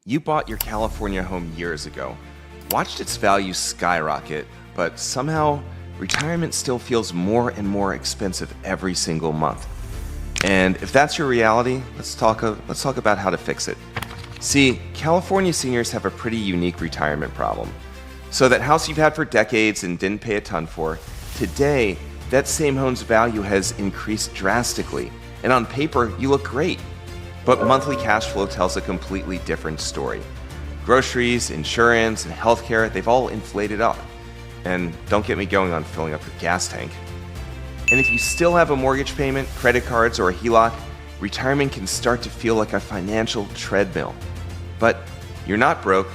You bought your California home years ago, watched its value skyrocket, but somehow retirement still feels more and more expensive every single month. And if that's your reality, let's talk about how to fix it. See, California seniors have a pretty unique retirement problem. So that house you've had for decades and didn't pay a ton for, today, that same home's value has increased drastically. And on paper, you look great. But monthly cash flow tells a completely different story. Groceries, insurance, and healthcare, they've all inflated up. And don't get me going on filling up your gas tank. And if you still have a mortgage payment, credit cards, or a HELOC, retirement can start to feel like a financial treadmill. But you're not broke,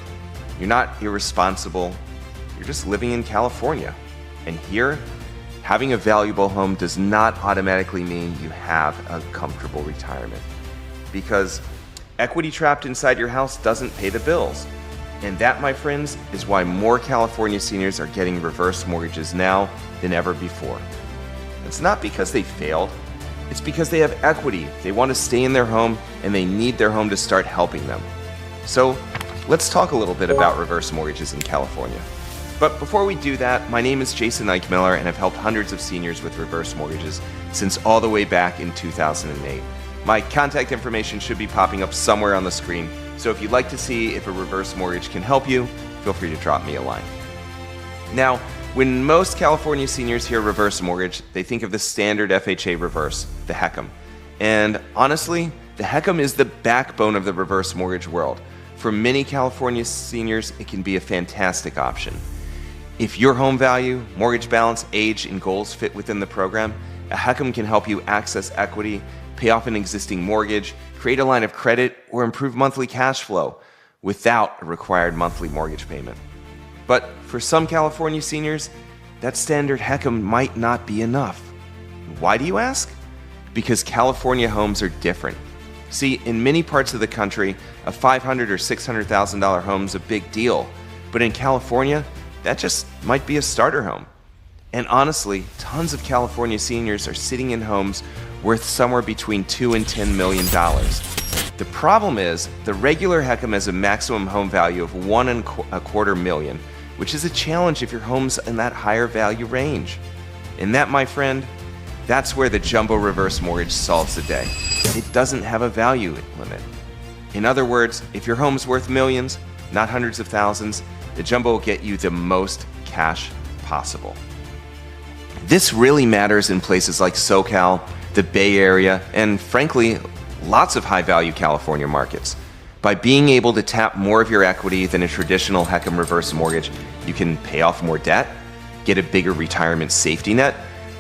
you're not irresponsible, you're just living in California. And here, having a valuable home does not automatically mean you have a comfortable retirement. Because equity trapped inside your house doesn't pay the bills. And that, my friends, is why more California seniors are getting reverse mortgages now than ever before. It's not because they failed, it's because they have equity. They want to stay in their home and they need their home to start helping them. So let's talk a little bit about reverse mortgages in California. But before we do that, my name is Jason Eichmiller and I've helped hundreds of seniors with reverse mortgages since all the way back in 2008. My contact information should be popping up somewhere on the screen, so if you'd like to see if a reverse mortgage can help you, feel free to drop me a line. Now, when most California seniors hear reverse mortgage, they think of the standard FHA reverse, the HECM. And honestly, the HECM is the backbone of the reverse mortgage world. For many California seniors, it can be a fantastic option. If your home value, mortgage balance, age, and goals fit within the program, a HECM can help you access equity, pay off an existing mortgage, create a line of credit, or improve monthly cash flow without a required monthly mortgage payment. But for some California seniors, that standard HECM might not be enough. Why do you ask? Because California homes are different. See, in many parts of the country, a $500,000 or $600,000 home is a big deal. But in California, that just might be a starter home. And honestly, tons of California seniors are sitting in homes worth somewhere between $2 and $10 million. The problem is, the regular HECM has a maximum home value of $1.25 million, which is a challenge if your home's in that higher value range. And that, my friend, that's where the jumbo reverse mortgage solves the day. It doesn't have a value limit. In other words, if your home's worth millions, not hundreds of thousands, the jumbo will get you the most cash possible. This really matters in places like SoCal, the Bay Area, and frankly, lots of high-value California markets. By being able to tap more of your equity than a traditional HECM reverse mortgage, you can pay off more debt, get a bigger retirement safety net,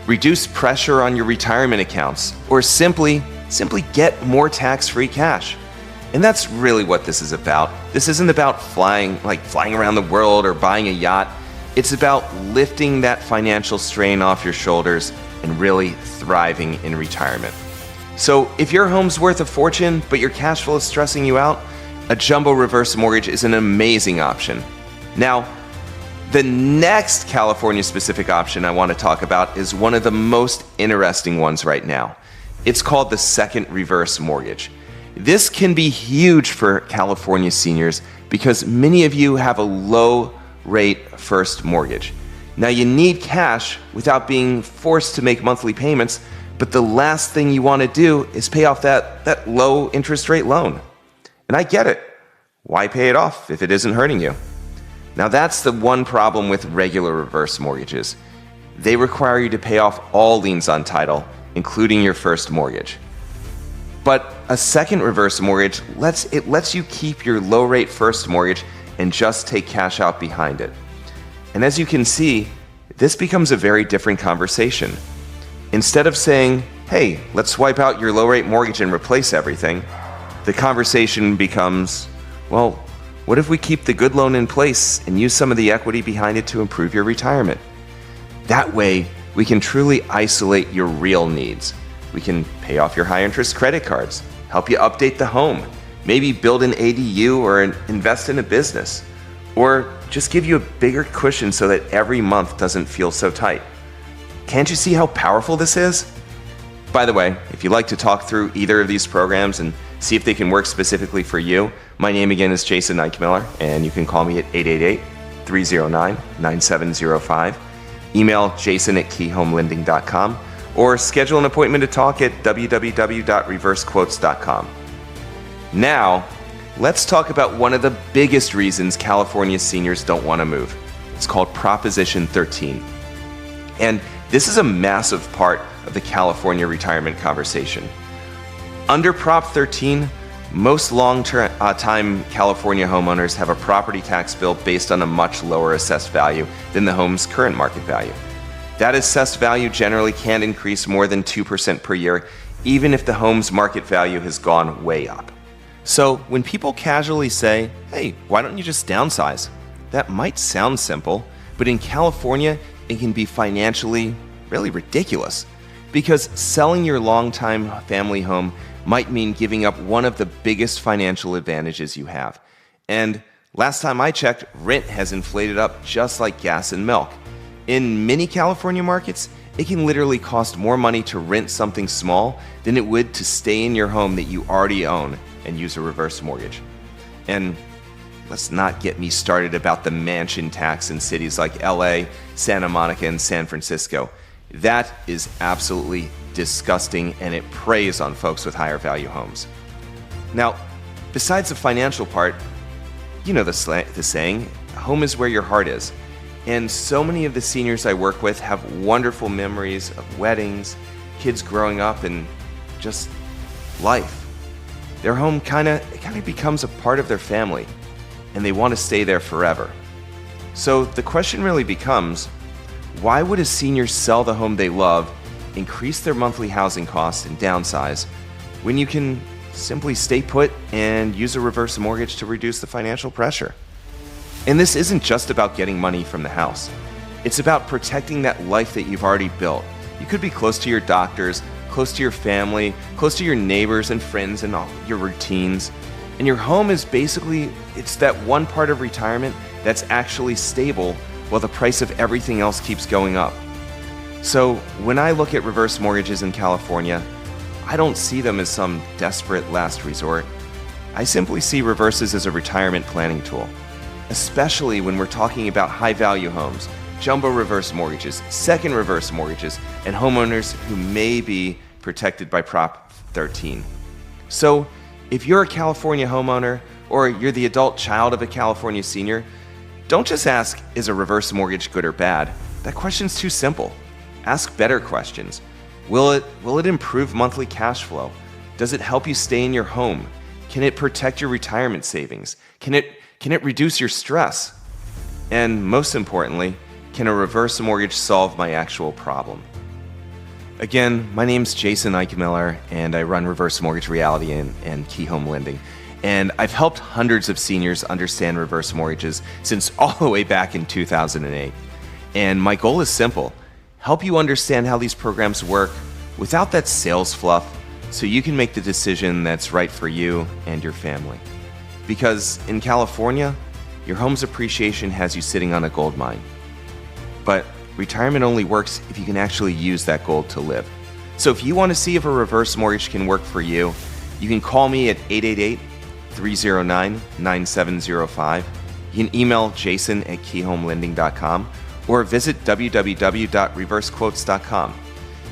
reduce pressure on your retirement accounts, or simply get more tax-free cash. And that's really what this is about. This isn't about flying around the world or buying a yacht. It's about lifting that financial strain off your shoulders and really thriving in retirement. So if your home's worth a fortune, but your cash flow is stressing you out, a jumbo reverse mortgage is an amazing option. Now, the next California-specific option I want to talk about is one of the most interesting ones right now. It's called the second reverse mortgage. This can be huge for California seniors because many of you have a low-rate first mortgage. Now, you need cash without being forced to make monthly payments, but the last thing you want to do is pay off that low interest rate loan. And I get it. Why pay it off if it isn't hurting you? Now, that's the one problem with regular reverse mortgages. They require you to pay off all liens on title, including your first mortgage. But a second reverse mortgage lets you keep your low-rate first mortgage and just take cash out behind it. And as you can see, this becomes a very different conversation. Instead of saying, hey, let's wipe out your low-rate mortgage and replace everything, the conversation becomes, well, what if we keep the good loan in place and use some of the equity behind it to improve your retirement? That way, we can truly isolate your real needs. We can pay off your high-interest credit cards, help you update the home, maybe build an ADU or invest in a business, or just give you a bigger cushion so that every month doesn't feel so tight. Can't you see how powerful this is? By the way, if you'd like to talk through either of these programs and see if they can work specifically for you. My name again is Jason Eichmiller, and you can call me at 888-309-9705. Email jason@keyhomelending.com or schedule an appointment to talk at www.reversequotes.com. Now, let's talk about one of the biggest reasons California seniors don't want to move. It's called Proposition 13. And this is a massive part of the California retirement conversation. Under Prop 13, most long-time California homeowners have a property tax bill based on a much lower assessed value than the home's current market value. That assessed value generally can't increase more than 2% per year, even if the home's market value has gone way up. So when people casually say, hey, why don't you just downsize? That might sound simple, but in California, it can be financially really ridiculous, because selling your longtime family home might mean giving up one of the biggest financial advantages you have. And last time I checked, rent has inflated up just like gas and milk. In many California markets, it can literally cost more money to rent something small than it would to stay in your home that you already own and use a reverse mortgage. And let's not get me started about the mansion tax in cities like LA, Santa Monica, and San Francisco. That is absolutely disgusting, and it preys on folks with higher value homes. Now, besides the financial part, you know the saying, home is where your heart is. And so many of the seniors I work with have wonderful memories of weddings, kids growing up, and just life. Their home kind of becomes a part of their family, and they want to stay there forever. So the question really becomes, why would a senior sell the home they love, increase their monthly housing costs, and downsize when you can simply stay put and use a reverse mortgage to reduce the financial pressure? And this isn't just about getting money from the house. It's about protecting that life that you've already built. You could be close to your doctors, close to your family, close to your neighbors and friends and all your routines. And your home is basically, it's that one part of retirement that's actually stable while the price of everything else keeps going up. So when I look at reverse mortgages in California, I don't see them as some desperate last resort. I simply see reverses as a retirement planning tool, especially when we're talking about high-value homes, jumbo reverse mortgages, second reverse mortgages, and homeowners who may be protected by Prop 13. So if you're a California homeowner or you're the adult child of a California senior, don't just ask, is a reverse mortgage good or bad? That question's too simple. Ask better questions. Will it improve monthly cash flow? Does it help you stay in your home? Can it protect your retirement savings? Can it reduce your stress? And most importantly, can a reverse mortgage solve my actual problem? Again, my name's Jason Eichmiller, and I run Reverse Mortgage Reality and Key Home Lending. And I've helped hundreds of seniors understand reverse mortgages since all the way back in 2008. And my goal is simple: help you understand how these programs work without that sales fluff, so you can make the decision that's right for you and your family. Because in California, your home's appreciation has you sitting on a gold mine. But retirement only works if you can actually use that gold to live. So if you want to see if a reverse mortgage can work for you, you can call me at 888-309-9705. You can email jason@keyhomelending.com or visit www.reversequotes.com.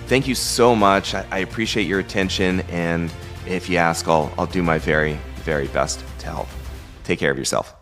Thank you so much. I appreciate your attention, and if you ask, I'll do my very, very best to help. Take care of yourself.